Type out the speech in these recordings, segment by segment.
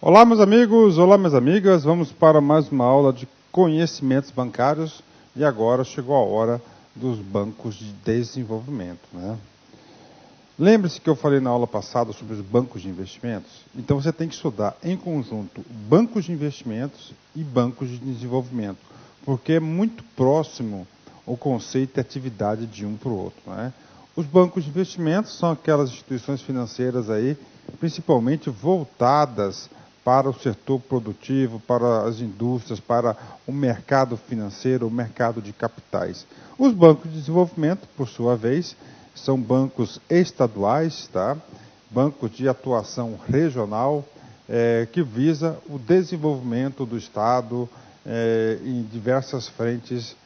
Olá, meus amigos, olá, minhas amigas. Vamos para mais uma aula de conhecimentos bancários e agora chegou a hora dos bancos de desenvolvimento, né? Lembre-se que eu falei na aula passada sobre os bancos de investimentos? Então você tem que estudar em conjunto bancos de investimentos e bancos de desenvolvimento, porque é muito próximo o conceito e atividade de um para o outro, né? Os bancos de investimentos são aquelas instituições financeiras aí, principalmente voltadas para o setor produtivo, para as indústrias, para o mercado financeiro, o mercado de capitais. Os bancos de desenvolvimento, por sua vez, são bancos estaduais, tá? Bancos de atuação regional, que visa o desenvolvimento do Estado em diversas frentes.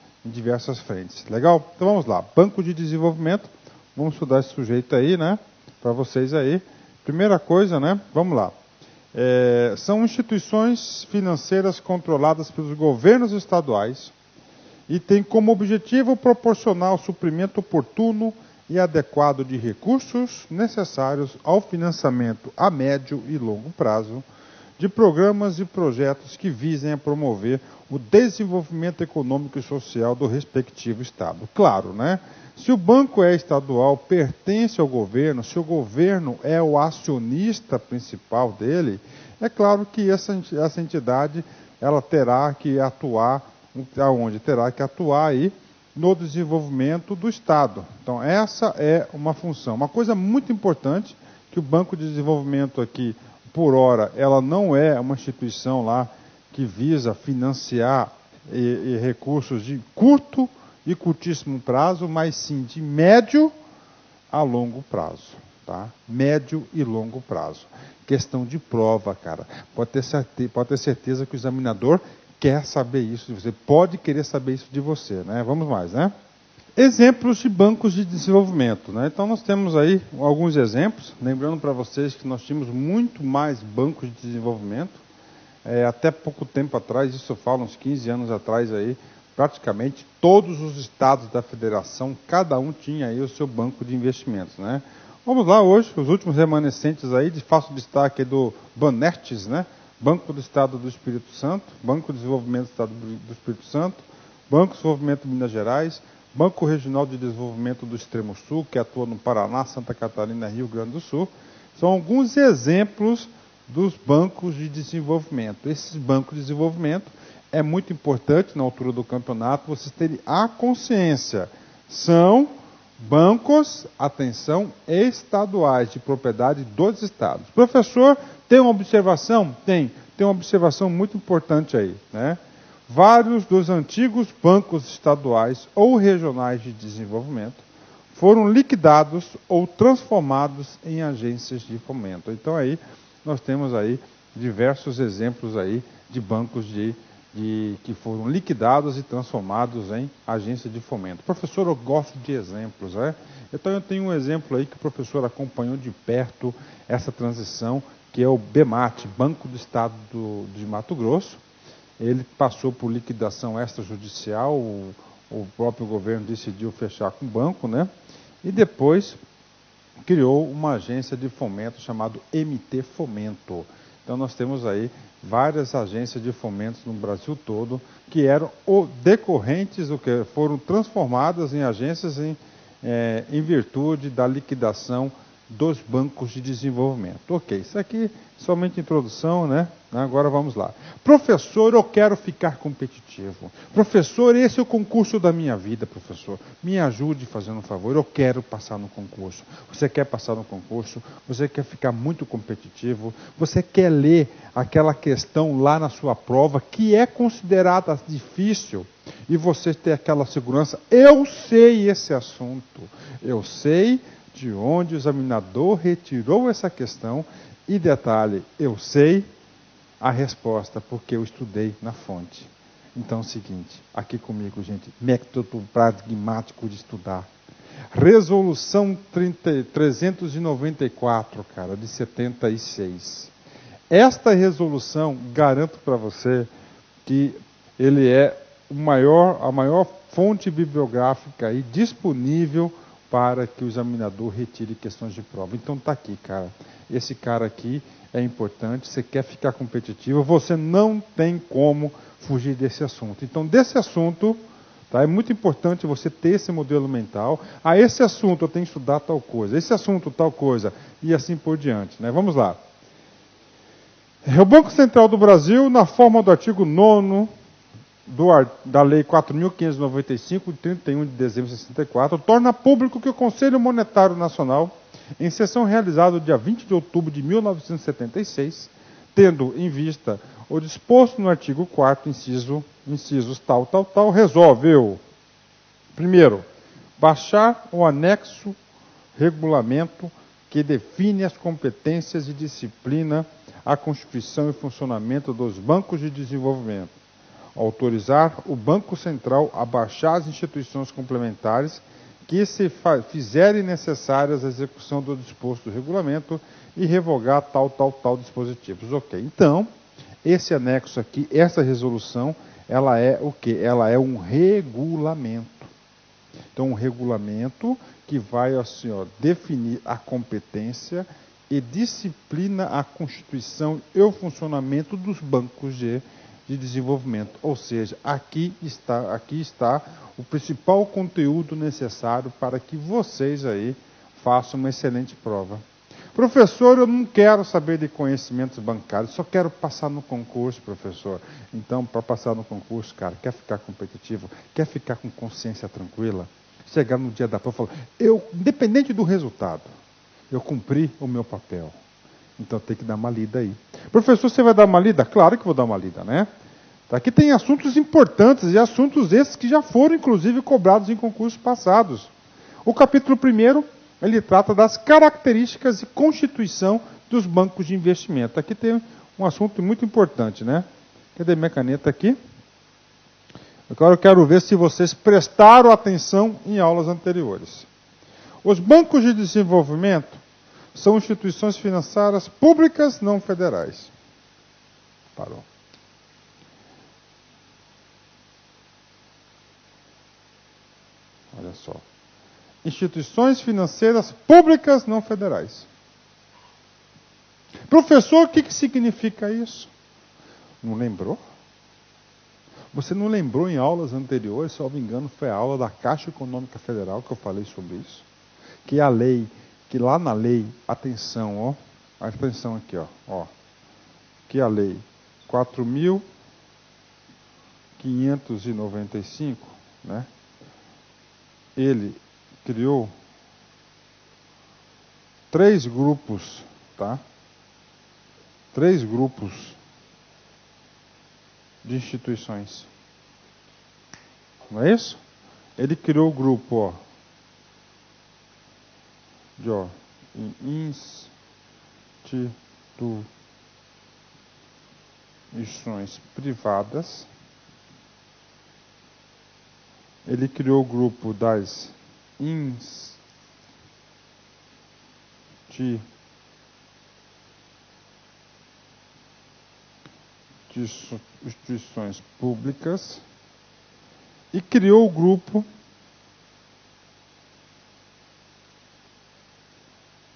Legal? Então vamos lá. Banco de desenvolvimento. Vamos estudar esse sujeito aí, né? Para vocês aí. Primeira coisa, né? Vamos lá. São instituições financeiras controladas pelos governos estaduais e têm como objetivo proporcionar o suprimento oportuno e adequado de recursos necessários ao financiamento a médio e longo prazo de programas e projetos que visem a promover o desenvolvimento econômico e social do respectivo Estado. Claro, né? Se o banco é estadual, pertence ao governo, se o governo é o acionista principal dele, é claro que essa entidade ela terá que atuar, aonde? Terá que atuar aí no desenvolvimento do Estado. Então, essa é uma função. Uma coisa muito importante, que o Banco de Desenvolvimento aqui, por hora, ela não é uma instituição lá que visa financiar recursos de curto e curtíssimo prazo, mas sim de médio a longo prazo, tá? Médio e longo prazo. Questão de prova, cara. Pode ter certeza que o examinador quer saber isso de você, pode querer saber isso de você, né? Vamos mais, né? Exemplos de bancos de desenvolvimento, né? Então nós temos aí alguns exemplos, lembrando para vocês que nós tínhamos muito mais bancos de desenvolvimento, até pouco tempo atrás, isso eu falo uns 15 anos atrás aí, praticamente todos os estados da federação, cada um tinha aí o seu banco de investimentos, né? Vamos lá hoje, os últimos remanescentes aí, de fácil destaque do Banertes, né? Banco do Estado do Espírito Santo, Banco de Desenvolvimento do Estado do Espírito Santo, Banco de Desenvolvimento de Minas Gerais, Banco Regional de Desenvolvimento do Extremo Sul, que atua no Paraná, Santa Catarina e Rio Grande do Sul. São alguns exemplos dos bancos de desenvolvimento. Esses bancos de desenvolvimento é muito importante, na altura do campeonato, vocês terem a consciência. São bancos, atenção, estaduais, de propriedade dos estados. Professor, tem uma observação? Tem uma observação muito importante aí, né? Vários dos antigos bancos estaduais ou regionais de desenvolvimento foram liquidados ou transformados em agências de fomento. Então aí, nós temos aí diversos exemplos aí de bancos que foram liquidados e transformados em agência de fomento. Professor, eu gosto de exemplos, né? Então eu tenho um exemplo aí que o professor acompanhou de perto essa transição, que é o BEMAT, Banco do Estado de Mato Grosso. Ele passou por liquidação extrajudicial, o próprio governo decidiu fechar com o banco, né? E depois criou uma agência de fomento chamada MT Fomento. Então nós temos aí várias agências de fomento no Brasil todo que eram decorrentes, foram transformadas em agências em virtude da liquidação dos bancos de desenvolvimento. Ok, isso aqui é somente introdução, né? Agora vamos lá. Professor, eu quero ficar competitivo. Professor, esse é o concurso da minha vida, professor. Me ajude fazendo um favor, eu quero passar no concurso. Você quer passar no concurso? Você quer ficar muito competitivo? Você quer ler aquela questão lá na sua prova que é considerada difícil e você ter aquela segurança? Eu sei esse assunto. Eu sei de onde o examinador retirou essa questão e, detalhe, eu sei a resposta, porque eu estudei na fonte. Então é o seguinte, aqui comigo, gente, método pragmático de estudar. Resolução 394, cara, de 76. Esta resolução, garanto para você que ele é a maior fonte bibliográfica aí disponível para que o examinador retire questões de prova. Então está aqui, cara. Esse cara aqui é importante, você quer ficar competitivo, você não tem como fugir desse assunto. Então, desse assunto, tá, é muito importante você ter esse modelo mental. Ah, esse assunto eu tenho que estudar tal coisa, esse assunto tal coisa, e assim por diante. Né? Vamos lá. O Banco Central do Brasil, na forma do artigo 9º da Lei 4.595, de 31 de dezembro de 64, torna público que o Conselho Monetário Nacional, em sessão realizada no dia 20 de outubro de 1976, tendo em vista o disposto no artigo 4º, incisos tal, resolveu, primeiro, baixar o anexo regulamento que define as competências e disciplina, a constituição e funcionamento dos bancos de desenvolvimento, autorizar o Banco Central a baixar as instituições complementares que se fizerem necessárias a execução do disposto do regulamento e revogar tal dispositivos. Ok, então, esse anexo aqui, essa resolução, ela é o quê? Ela é um regulamento. Então, um regulamento que vai assim, ó, definir a competência e disciplina a constituição e o funcionamento dos bancos de desenvolvimento. Ou seja, aqui está o principal conteúdo necessário para que vocês aí façam uma excelente prova. Professor, eu não quero saber de conhecimentos bancários, só quero passar no concurso, professor. Então, para passar no concurso, cara, quer ficar competitivo, quer ficar com consciência tranquila, chegar no dia da prova e falar, independente do resultado, eu cumpri o meu papel. Então tem que dar uma lida aí. Professor, você vai dar uma lida? Claro que vou dar uma lida, né? Aqui tem assuntos importantes e assuntos esses que já foram, inclusive, cobrados em concursos passados. O capítulo 1º, ele trata das características e constituição dos bancos de investimento. Aqui tem um assunto muito importante, né? Cadê minha caneta aqui? Agora eu quero ver se vocês prestaram atenção em aulas anteriores. Os bancos de desenvolvimento são instituições financeiras públicas não federais. Parou. Olha só. Instituições financeiras públicas não federais. Professor, o que significa isso? Não lembrou? Você não lembrou em aulas anteriores, se eu não me engano, foi a aula da Caixa Econômica Federal que eu falei sobre isso? Que a lei, que lá na lei, atenção, atenção aqui, que a lei 4.595, né? Ele criou 3 grupos, tá? 3 grupos de instituições. Não é isso? Ele criou o grupo, de instituições privadas. Ele criou o grupo das instituições públicas e criou o grupo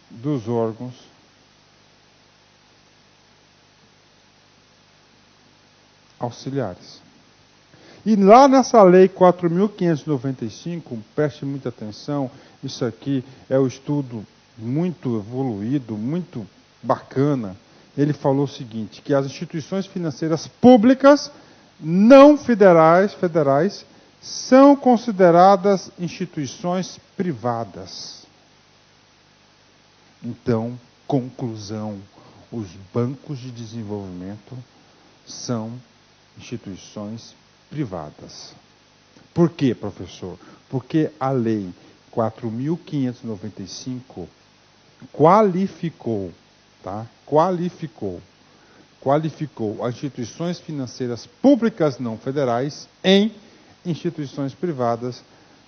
dos órgãos auxiliares. E lá nessa lei 4.595, preste muita atenção, isso aqui é um estudo muito evoluído, muito bacana. Ele falou o seguinte, que as instituições financeiras públicas não federais são consideradas instituições privadas. Então, conclusão, os bancos de desenvolvimento são instituições privadas. Por quê, professor? Porque a lei 4.595 qualificou as instituições financeiras públicas não federais em instituições privadas.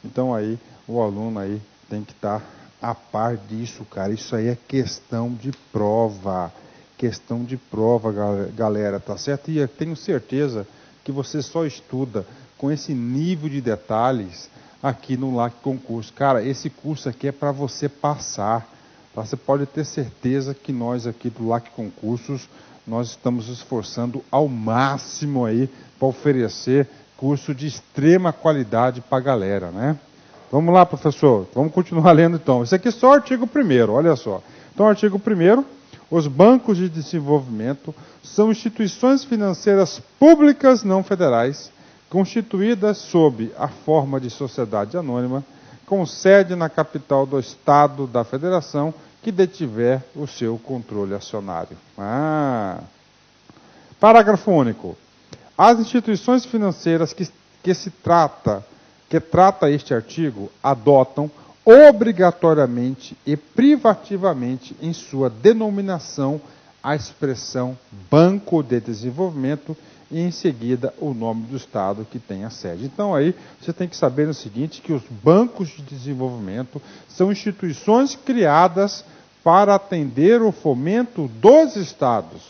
Então aí o aluno aí tem que estar a par disso, cara. Isso aí é questão de prova. Questão de prova, galera, tá certo? E eu tenho certeza que você só estuda com esse nível de detalhes aqui no LAC Concurso. Cara, esse curso aqui é para você passar. Tá? Você pode ter certeza que nós aqui do LAC Concursos, nós estamos esforçando ao máximo aí para oferecer curso de extrema qualidade para a galera, né? Vamos lá, professor. Vamos continuar lendo então. Isso aqui é só o artigo 1º, olha só. Então, artigo 1º, os bancos de desenvolvimento são instituições financeiras públicas não federais, constituídas sob a forma de sociedade anônima, com sede na capital do Estado da Federação, que detiver o seu controle acionário. Parágrafo único. As instituições financeiras que trata este artigo adotam obrigatoriamente e privativamente em sua denominação a expressão Banco de Desenvolvimento e em seguida o nome do Estado que tem a sede. Então aí você tem que saber o seguinte, que os bancos de desenvolvimento são instituições criadas para atender o fomento dos Estados.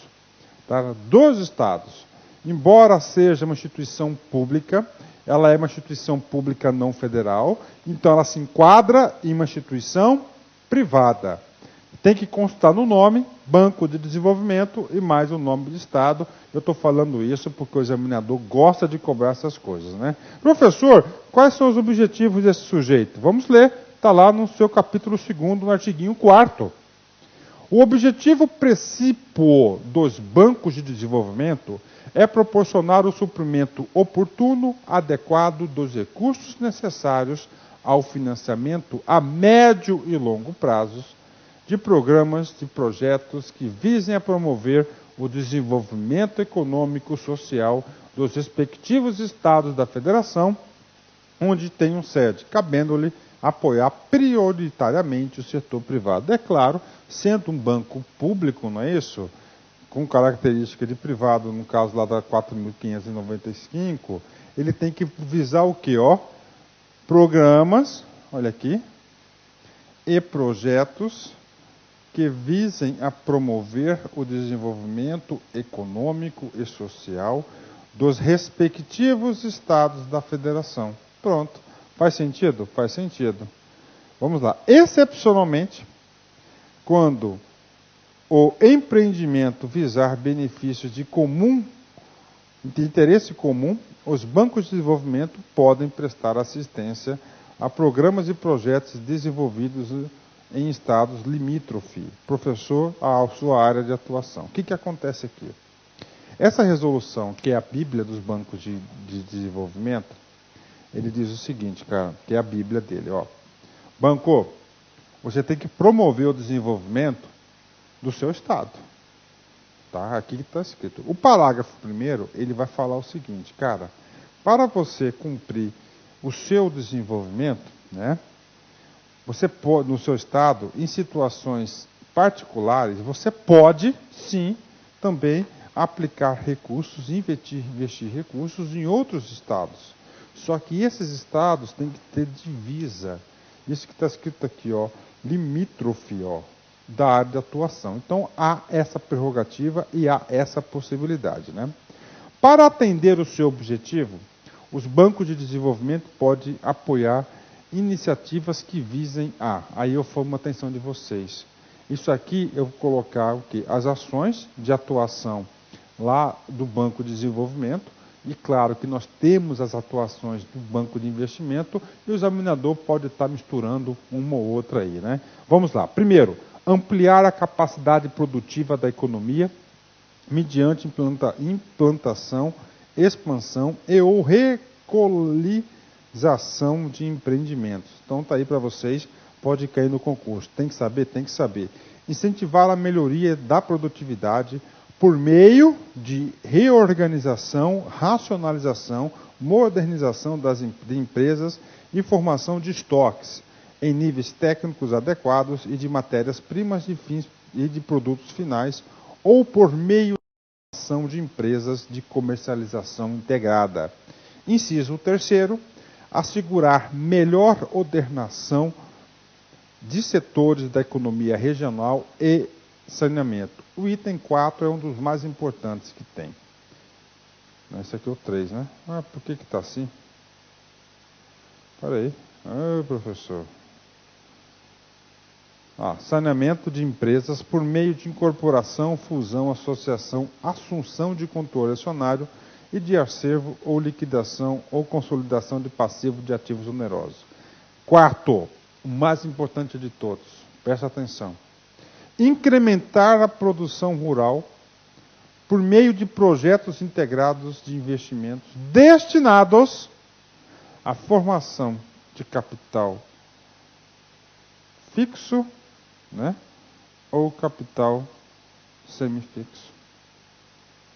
Tá? Dos Estados. Embora seja uma instituição pública, ela é uma instituição pública não federal, então ela se enquadra em uma instituição privada. Tem que constar no nome, Banco de Desenvolvimento e mais o nome do Estado. Eu estou falando isso porque o examinador gosta de cobrar essas coisas, né? Professor, quais são os objetivos desse sujeito? Vamos ler, está lá no seu capítulo 2º, no artiguinho 4º. O objetivo principal dos bancos de desenvolvimento é proporcionar o suprimento oportuno, adequado dos recursos necessários ao financiamento a médio e longo prazos de programas e projetos que visem a promover o desenvolvimento econômico e social dos respectivos estados da federação, onde tenham sede, cabendo-lhe apoiar prioritariamente o setor privado. É claro, sendo um banco público, não é isso? Com característica de privado, no caso lá da 4.595, ele tem que visar o quê? Programas, olha aqui, e projetos que visem a promover o desenvolvimento econômico e social dos respectivos estados da federação. Pronto. Faz sentido? Faz sentido. Vamos lá. Excepcionalmente, quando o empreendimento visar benefícios de interesse comum, os bancos de desenvolvimento podem prestar assistência a programas e projetos desenvolvidos em estados limítrofes, professor, à sua área de atuação. O que acontece aqui? Essa resolução, que é a Bíblia dos bancos de desenvolvimento, ele diz o seguinte, cara, que é a Bíblia dele, Banco, você tem que promover o desenvolvimento do seu estado. Tá? Aqui está escrito. O parágrafo 1º, ele vai falar o seguinte, cara, para você cumprir o seu desenvolvimento, né, você pode, no seu estado, em situações particulares, você pode, sim, também aplicar recursos, investir recursos em outros estados. Só que esses estados têm que ter divisa. Isso que está escrito aqui, limítrofe, da área de atuação. Então, há essa prerrogativa e há essa possibilidade, né? Para atender o seu objetivo, os bancos de desenvolvimento podem apoiar iniciativas que visem aí eu formo a atenção de vocês. Isso aqui eu vou colocar o quê? As ações de atuação lá do Banco de Desenvolvimento, e claro que nós temos as atuações do Banco de Investimento, e o examinador pode estar misturando uma ou outra aí, né? Vamos lá. Primeiro, ampliar a capacidade produtiva da economia mediante implantação, expansão e ou recolonização de empreendimentos. Então está aí para vocês, pode cair no concurso. Tem que saber? Tem que saber. Incentivar a melhoria da produtividade por meio de reorganização, racionalização, modernização de empresas e formação de estoques em níveis técnicos adequados e de matérias-primas de fins e de produtos finais, ou por meio da ação de empresas de comercialização integrada. Inciso 3º, assegurar melhor ordenação de setores da economia regional e saneamento. O item 4 é um dos mais importantes que tem. Esse aqui é o 3, né? Por que está assim? Peraí. Professor. Saneamento de empresas por meio de incorporação, fusão, associação, assunção de controle acionário e de acervo ou liquidação ou consolidação de passivo de ativos onerosos. Quarto, o mais importante de todos, presta atenção. Incrementar a produção rural por meio de projetos integrados de investimentos destinados à formação de capital fixo, né, ou capital semifixo.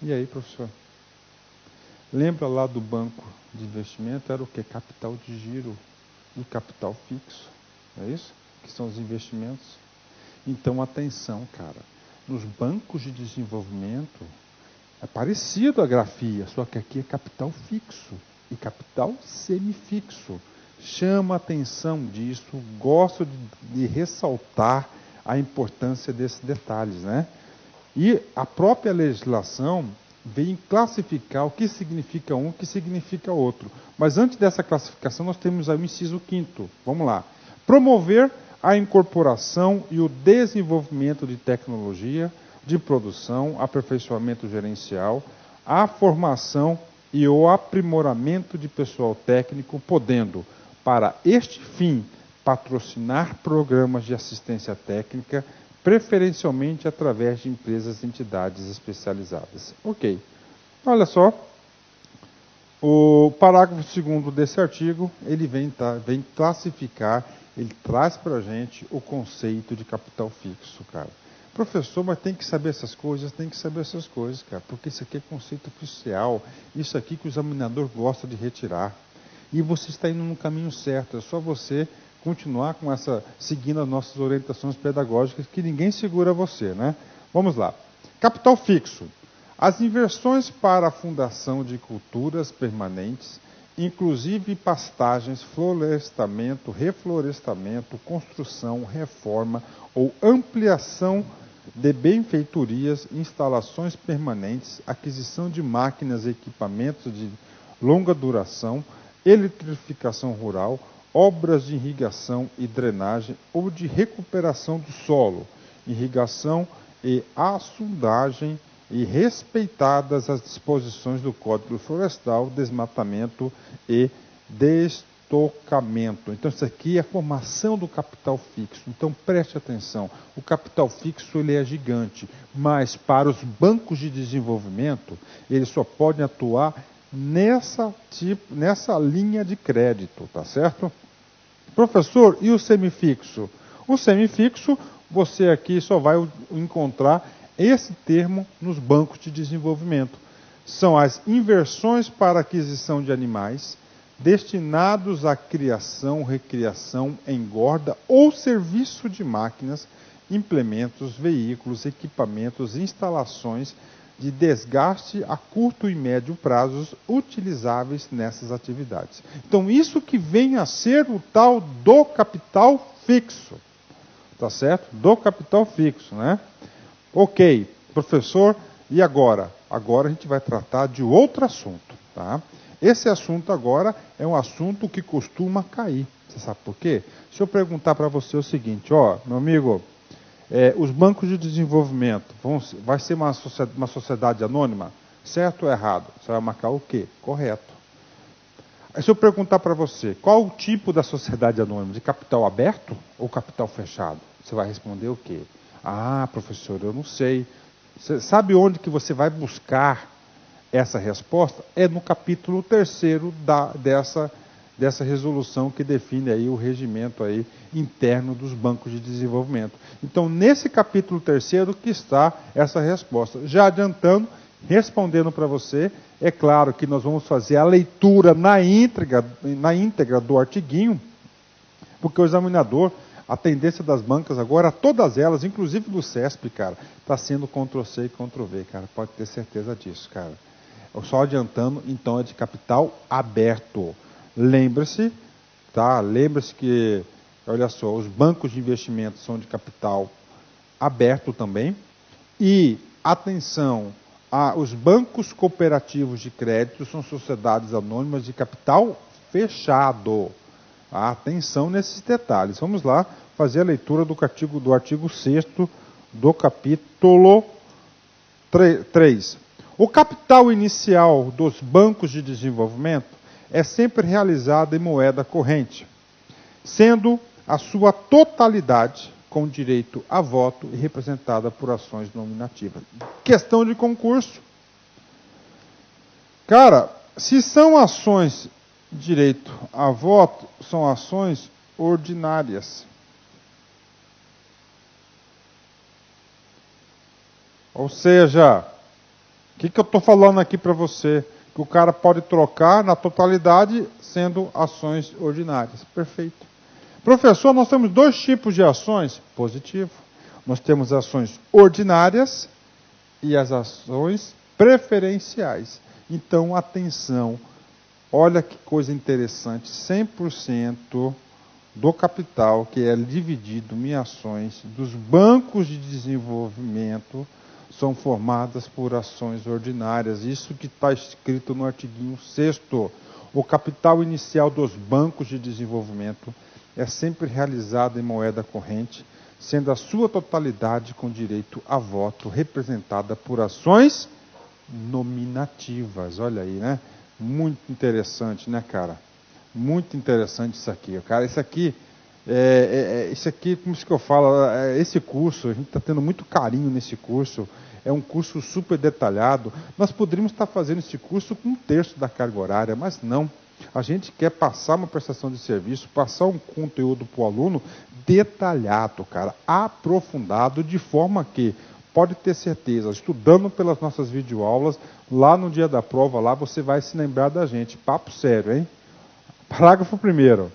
E aí, professor? Lembra lá do banco de investimento? Era o quê? Capital de giro e capital fixo. É isso? Que são os investimentos. Então, atenção, cara. Nos bancos de desenvolvimento, é parecido a grafia, só que aqui é capital fixo e capital semifixo. Chama a atenção disso, gosto de ressaltar a importância desses detalhes, né? E a própria legislação vem classificar o que significa um, o que significa outro. Mas antes dessa classificação, nós temos aí o inciso 5º. Vamos lá. Promover a incorporação e o desenvolvimento de tecnologia, de produção, aperfeiçoamento gerencial, a formação e o aprimoramento de pessoal técnico, podendo, para este fim, patrocinar programas de assistência técnica, preferencialmente através de empresas e entidades especializadas. Ok. Olha só, o parágrafo 2º desse artigo, ele vem classificar, ele traz para a gente o conceito de capital fixo, cara. Professor, mas tem que saber essas coisas, cara, porque isso aqui é conceito oficial, isso aqui que o examinador gosta de retirar. E você está indo no caminho certo, é só você continuar com seguindo as nossas orientações pedagógicas, que ninguém segura você, né? Vamos lá. Capital fixo. As inversões para a fundação de culturas permanentes, inclusive pastagens, florestamento, reflorestamento, construção, reforma ou ampliação de benfeitorias, instalações permanentes, aquisição de máquinas e equipamentos de longa duração, eletrificação rural, obras de irrigação e drenagem ou de recuperação do solo, irrigação e açudagem, e respeitadas as disposições do Código Florestal, desmatamento e destocamento. Então, isso aqui é a formação do capital fixo. Então, preste atenção. O capital fixo ele é gigante, mas para os bancos de desenvolvimento, eles só podem atuar nessa linha de crédito, tá certo? Professor, e o semifixo? O semifixo, você aqui só vai encontrar esse termo nos bancos de desenvolvimento. São as inversões para aquisição de animais destinados à criação, recriação, engorda ou serviço de máquinas, implementos, veículos, equipamentos, instalações de desgaste a curto e médio prazos utilizáveis nessas atividades. Então, isso que vem a ser o tal do capital fixo. Tá certo? Do capital fixo, né? Ok, professor, e agora? Agora a gente vai tratar de outro assunto, tá? Esse assunto agora é um assunto que costuma cair. Você sabe por quê? Se eu perguntar para você o seguinte, meu amigo, os bancos de desenvolvimento vai ser uma sociedade anônima? Certo ou errado? Você vai marcar o quê? Correto. Aí se eu perguntar para você, qual o tipo da sociedade anônima? De capital aberto ou capital fechado? Você vai responder o quê? Ah, professor, eu não sei. Você sabe onde que você vai buscar essa resposta? É no capítulo 3º dessa resolução que define aí o regimento aí interno dos bancos de desenvolvimento. Então, nesse capítulo 3º que está essa resposta. Já adiantando, respondendo para você, é claro que nós vamos fazer a leitura na íntegra do artiguinho, porque o examinador, a tendência das bancas agora, todas elas, inclusive do CESP, cara, está sendo Ctrl+C e Ctrl+V, cara, pode ter certeza disso, cara. Só adiantando, então, é de capital aberto. Lembre-se, tá? Lembre-se que, olha só, os bancos de investimento são de capital aberto também. E, atenção, os bancos cooperativos de crédito são sociedades anônimas de capital fechado. Atenção nesses detalhes. Vamos lá fazer a leitura do artigo 6º do capítulo 3. O capital inicial dos bancos de desenvolvimento é sempre realizado em moeda corrente, sendo a sua totalidade com direito a voto e representada por ações nominativas. Questão de concurso. Cara, se são ações de direito a voto, são ações ordinárias. Ou seja, o que eu estou falando aqui para você? Que o cara pode trocar na totalidade sendo ações ordinárias. Perfeito. Professor, nós temos 2 tipos de ações? Positivo. Nós temos ações ordinárias e as ações preferenciais. Então, atenção, olha que coisa interessante, 100% do capital que é dividido em ações dos bancos de desenvolvimento são formadas por ações ordinárias. Isso que está escrito no artiguinho 6º. O capital inicial dos bancos de desenvolvimento é sempre realizado em moeda corrente, sendo a sua totalidade com direito a voto representada por ações nominativas. Olha aí, né? Muito interessante, né, cara? Muito interessante isso aqui. Cara, isso aqui, como isso que eu falo, esse curso, a gente está tendo muito carinho nesse curso, é um curso super detalhado. Nós poderíamos estar fazendo esse curso com 1/3 da carga horária, mas não. A gente quer passar uma prestação de serviço, passar um conteúdo para o aluno detalhado, cara, aprofundado, de forma que, pode ter certeza, estudando pelas nossas videoaulas, lá no dia da prova, lá você vai se lembrar da gente. Papo sério, hein? Parágrafo 1º.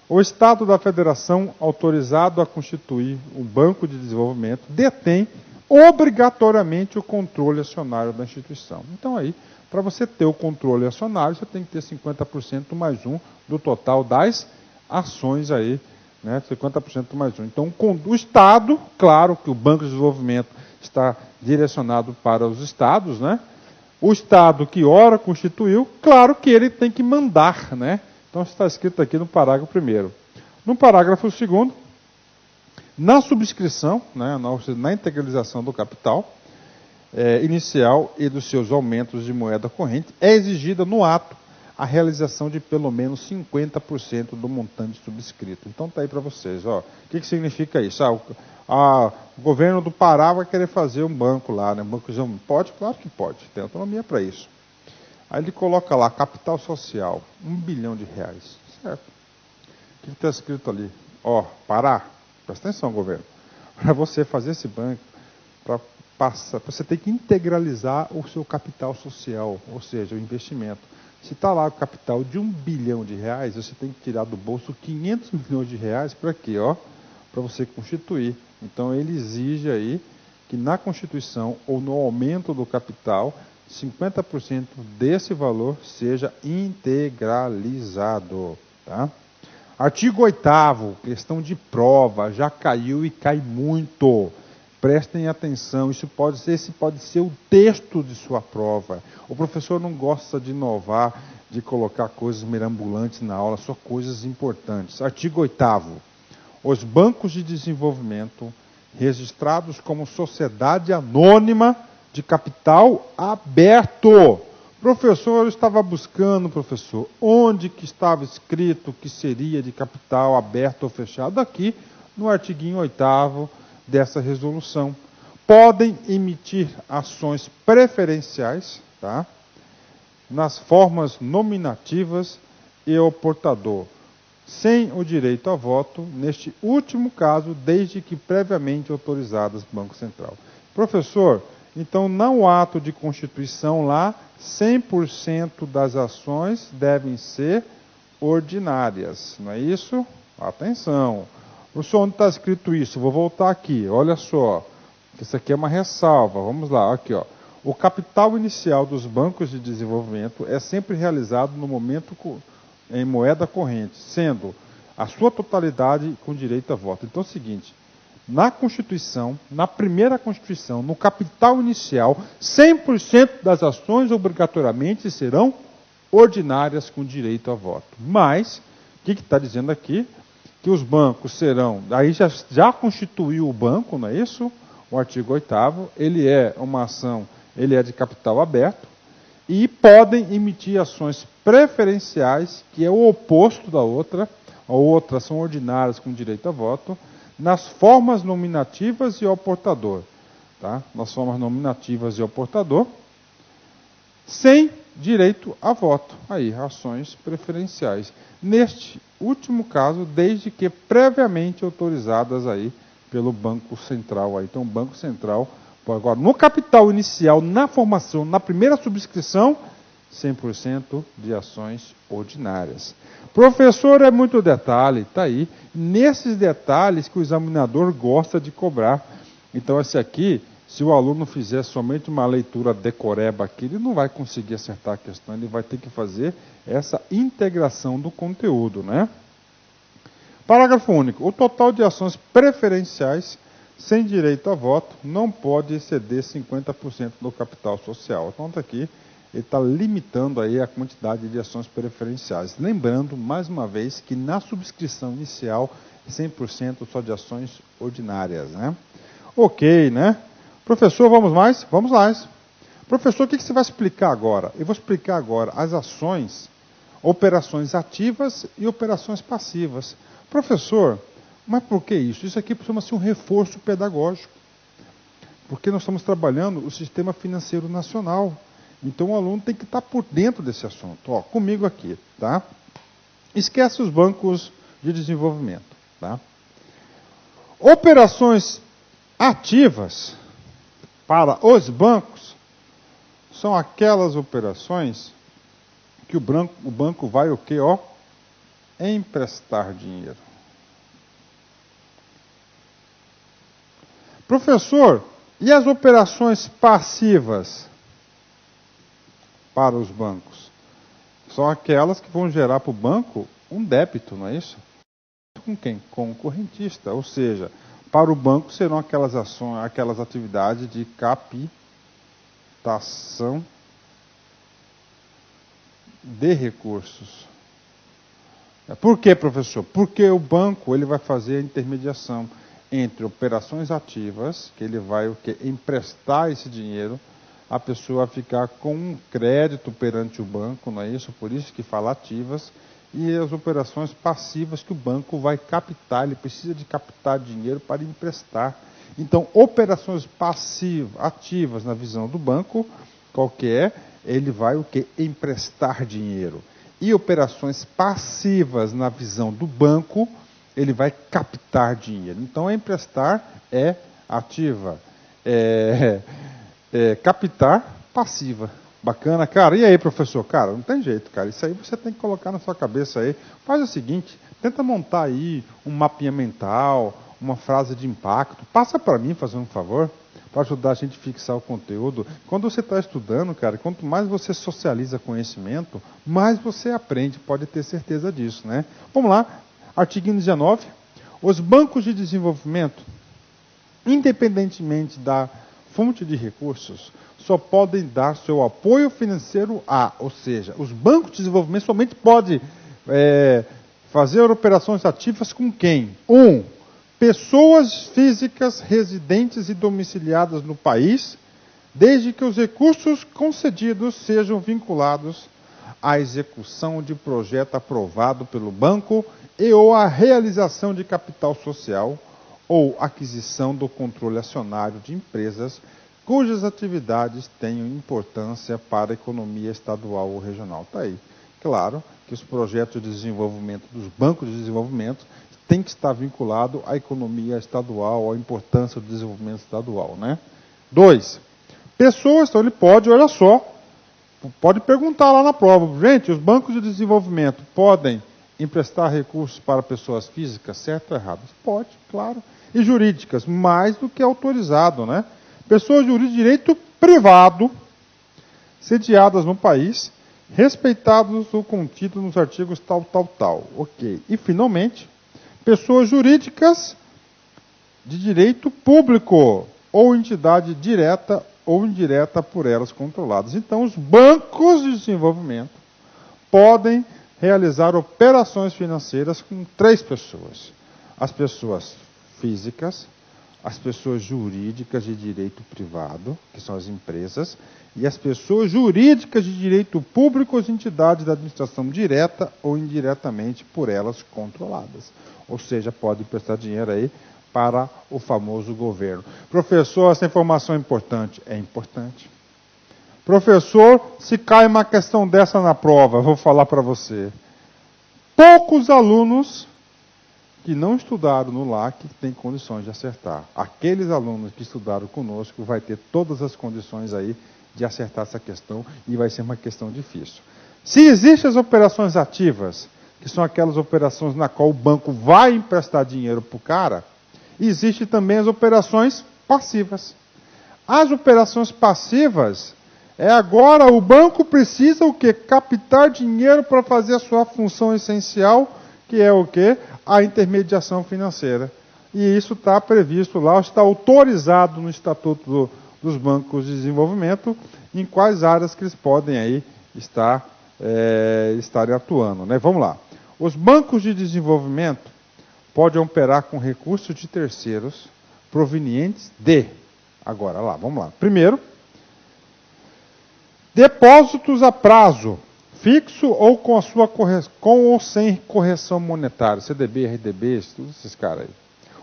O Estado da Federação, autorizado a constituir um banco de desenvolvimento, detém obrigatoriamente o controle acionário da instituição. Então aí, para você ter o controle acionário, você tem que ter 50% mais 1 do total das ações aí, né? 50% mais 1. Então, o Estado, claro que o Banco de Desenvolvimento está direcionado para os Estados, né? O Estado que ora constituiu, claro que ele tem que mandar, né? Então, está escrito aqui no parágrafo 1º. No parágrafo 2º, na subscrição, né, na integralização do capital inicial e dos seus aumentos de moeda corrente, é exigida no ato a realização de pelo menos 50% do montante subscrito. Então está aí para vocês. Ó. O que significa isso? O governo do Pará vai querer fazer um banco lá, né? Banco de... Pode? Claro que pode, tem autonomia para isso. Aí ele coloca lá, capital social, R$1 bilhão. Certo. O que está escrito ali? Ó, Pará, presta atenção, governo. Para você fazer esse banco, você tem que integralizar o seu capital social, ou seja, o investimento. Se está lá o capital de R$1 bilhão, você tem que tirar do bolso R$500 milhões para quê? Para você constituir. Então ele exige aí que na Constituição ou no aumento do capital, 50% desse valor seja integralizado. Tá? Artigo 8º, questão de prova, já caiu e cai muito. Prestem atenção, esse pode ser o texto de sua prova. O professor não gosta de inovar, de colocar coisas mirambulantes na aula, só coisas importantes. Artigo 8º. Os bancos de desenvolvimento registrados como sociedade anônima de capital aberto. Professor, eu estava buscando, professor, onde que estava escrito que seria de capital aberto ou fechado? Aqui, no artiguinho 8º dessa resolução. Podem emitir ações preferenciais, tá? Nas formas nominativas e ao portador, sem o direito a voto, neste último caso, desde que previamente autorizadas pelo Banco Central. Professor, então, no ato de constituição lá, 100% das ações devem ser ordinárias, não é isso? Atenção. Professor, onde está escrito isso? Vou voltar aqui, olha só. Isso aqui é uma ressalva, vamos lá, aqui ó. O capital inicial dos bancos de desenvolvimento é sempre realizado no momento em moeda corrente, sendo a sua totalidade com direito a voto. Então é o seguinte, na Constituição, na primeira Constituição, no capital inicial, 100% das ações obrigatoriamente serão ordinárias com direito a voto. Mas, que está dizendo aqui? Que os bancos serão, aí já constituiu o banco, não é isso? O artigo 8º, ele é uma ação, ele é de capital aberto, e podem emitir ações preferenciais, que é o oposto da outra, a outra são ordinárias com direito a voto, nas formas nominativas e ao portador. Tá? Nas formas nominativas e ao portador, sem direito a voto. Aí, ações preferenciais. Neste último caso, desde que previamente autorizadas aí pelo Banco Central. Aí. Então, o Banco Central, agora, no capital inicial, na formação, na primeira subscrição, 100% de ações ordinárias. Professor, é muito detalhe, está aí. Nesses detalhes que o examinador gosta de cobrar. Então, esse aqui, se o aluno fizer somente uma leitura decoreba aqui, ele não vai conseguir acertar a questão, ele vai ter que fazer essa integração do conteúdo, né? Parágrafo único. O total de ações preferenciais sem direito a voto não pode exceder 50% do capital social. Então, está aqui, ele está limitando aí a quantidade de ações preferenciais. Lembrando, mais uma vez, que na subscrição inicial, 100% só de ações ordinárias, né? Ok, né? Professor, vamos mais? Vamos lá. Professor, o que você vai explicar agora? Eu vou explicar agora as ações, operações ativas e operações passivas. Professor, mas por que isso? Isso aqui chama-se um reforço pedagógico. Porque nós estamos trabalhando o sistema financeiro nacional. Então o aluno tem que estar por dentro desse assunto. Ó, comigo aqui, tá? Esquece os bancos de desenvolvimento, tá? Operações ativas para os bancos são aquelas operações que o banco vai o quê? Ó, emprestar dinheiro. Professor, e as operações passivas para os bancos? São aquelas que vão gerar para o banco um débito, não é isso? Com quem? Com o correntista. Ou seja, para o banco serão aquelas ações, aquelas atividades de captação de recursos. Por quê, professor? Porque o banco ele vai fazer a intermediação entre operações ativas, que ele vai o quê? Emprestar esse dinheiro, a pessoa ficar com um crédito perante o banco, não é isso? Por isso que fala ativas, e as operações passivas que o banco vai captar, ele precisa de captar dinheiro para emprestar. Então, operações passivas, ativas na visão do banco, qual que é? Ele vai o quê? Emprestar dinheiro. E operações passivas na visão do banco, ele vai captar dinheiro. Então, emprestar é ativa, captar, passiva. Bacana, cara. E aí, professor? Cara, não tem jeito, cara. Isso aí você tem que colocar na sua cabeça aí. Faz o seguinte, tenta montar aí um mapinha mental, uma frase de impacto. Passa para mim, fazendo um favor, para ajudar a gente a fixar o conteúdo. Quando você está estudando, cara, quanto mais você socializa conhecimento, mais você aprende, pode ter certeza disso, né? Vamos lá, artigo 19. Os bancos de desenvolvimento, independentemente da fonte de recursos, só podem dar seu apoio financeiro ou seja, os bancos de desenvolvimento somente podem fazer operações ativas com quem? Pessoas físicas residentes e domiciliadas no país, desde que os recursos concedidos sejam vinculados à execução de projeto aprovado pelo banco e ou à realização de capital social ou aquisição do controle acionário de empresas cujas atividades tenham importância para a economia estadual ou regional. Está aí. Claro que os projetos de desenvolvimento dos bancos de desenvolvimento têm que estar vinculados à economia estadual, à importância do desenvolvimento estadual, né? 2. Pessoas, então ele pode, olha só, pode perguntar lá na prova, gente, os bancos de desenvolvimento podem emprestar recursos para pessoas físicas, certo ou errado? Pode, claro. E jurídicas, mais do que autorizado, né? Pessoas jurídicas de direito privado, sediadas no país, respeitados o contido nos artigos tal. Ok. E, finalmente, pessoas jurídicas de direito público, ou entidade direta ou indireta por elas controladas. Então, os bancos de desenvolvimento podem realizar operações financeiras com 3 pessoas. As pessoas físicas, as pessoas jurídicas de direito privado, que são as empresas, e as pessoas jurídicas de direito público, as entidades da administração direta ou indiretamente por elas controladas. Ou seja, pode emprestar dinheiro aí para o famoso governo. Professor, essa informação é importante? É importante. Professor, se cai uma questão dessa na prova, vou falar para você. Poucos alunos que não estudaram no LAC têm condições de acertar. Aqueles alunos que estudaram conosco vai ter todas as condições aí de acertar essa questão e vai ser uma questão difícil. Se existem as operações ativas, que são aquelas operações na qual o banco vai emprestar dinheiro para o cara, existem também as operações passivas. As operações passivas agora o banco precisa o quê? Captar dinheiro para fazer a sua função essencial, que é o quê? A intermediação financeira. E isso está previsto lá, está autorizado no Estatuto dos Bancos de Desenvolvimento, em quais áreas que eles podem aí estarem atuando. Né? Vamos lá. Os bancos de desenvolvimento podem operar com recursos de terceiros provenientes de... Agora, lá, vamos lá. Primeiro, depósitos a prazo fixo ou com ou sem correção monetária, CDB, RDB, todos esses caras aí.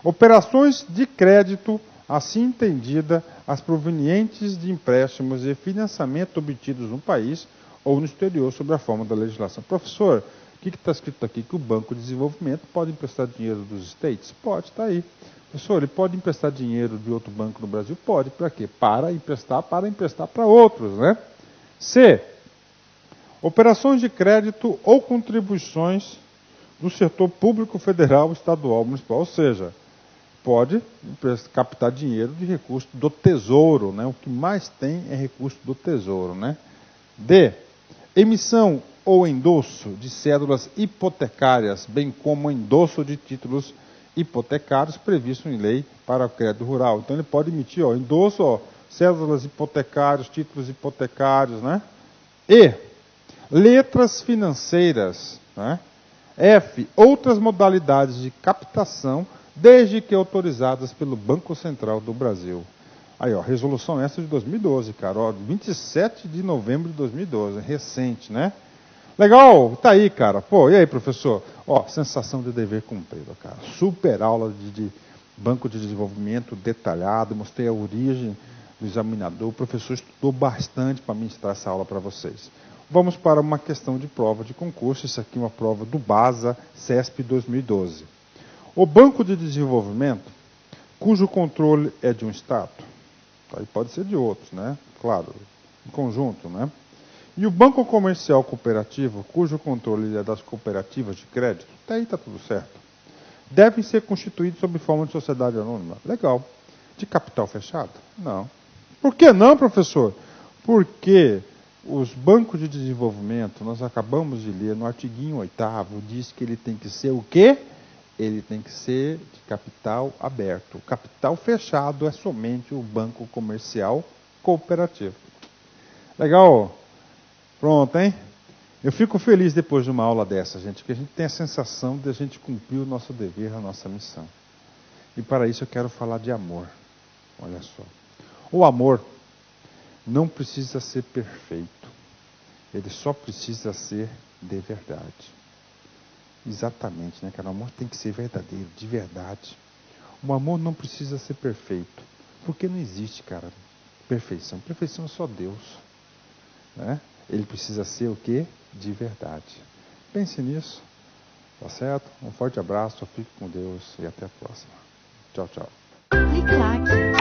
Operações de crédito, assim entendida, as provenientes de empréstimos e financiamento obtidos no país ou no exterior sob a forma da legislação. Professor, o que está escrito aqui? Que o Banco de Desenvolvimento pode emprestar dinheiro dos States? Pode, está aí. Professor, ele pode emprestar dinheiro de outro banco no Brasil? Pode. Para quê? Para emprestar para outros, né? C. Operações de crédito ou contribuições do setor público federal, estadual, municipal. Ou seja, pode captar dinheiro de recurso do Tesouro, né? O que mais tem é recurso do Tesouro, né? D. Emissão ou endosso de cédulas hipotecárias, bem como endosso de títulos hipotecários previsto em lei para o crédito rural. Então ele pode emitir endosso, cédulas hipotecárias, títulos hipotecários, né? E letras financeiras, né? F, outras modalidades de captação, desde que autorizadas pelo Banco Central do Brasil. Aí, resolução essa de 2012, cara, 27 de novembro de 2012, recente, né? Legal, tá aí, cara. Pô, e aí, professor? Sensação de dever cumprido, cara. Super aula de banco de desenvolvimento detalhado, mostrei a origem do examinador. O professor estudou bastante para ministrar essa aula para vocês. Vamos para uma questão de prova de concurso. Isso aqui é uma prova do BASA, CESP 2012. O Banco de Desenvolvimento, cujo controle é de um Estado, aí pode ser de outros, né? Claro, em conjunto, né? E o Banco Comercial Cooperativo, cujo controle é das cooperativas de crédito, até aí está tudo certo, devem ser constituídos sob forma de sociedade anônima. Legal. De capital fechado? Não. Por que não, professor? Porque os bancos de desenvolvimento, nós acabamos de ler no artiguinho 8º, diz que ele tem que ser o quê? Ele tem que ser de capital aberto. O capital fechado é somente o Banco Comercial Cooperativo. Legal? Pronto, hein? Eu fico feliz depois de uma aula dessa, gente, porque a gente tem a sensação de a gente cumprir o nosso dever, a nossa missão. E para isso eu quero falar de amor. Olha só. O amor não precisa ser perfeito. Ele só precisa ser de verdade. Exatamente, né, cara? O amor tem que ser verdadeiro, de verdade. O amor não precisa ser perfeito. Porque não existe, cara, perfeição. Perfeição é só Deus. Né? Ele precisa ser o quê? De verdade. Pense nisso. Tá certo? Um forte abraço, fique com Deus e até a próxima. Tchau, tchau. Clique like.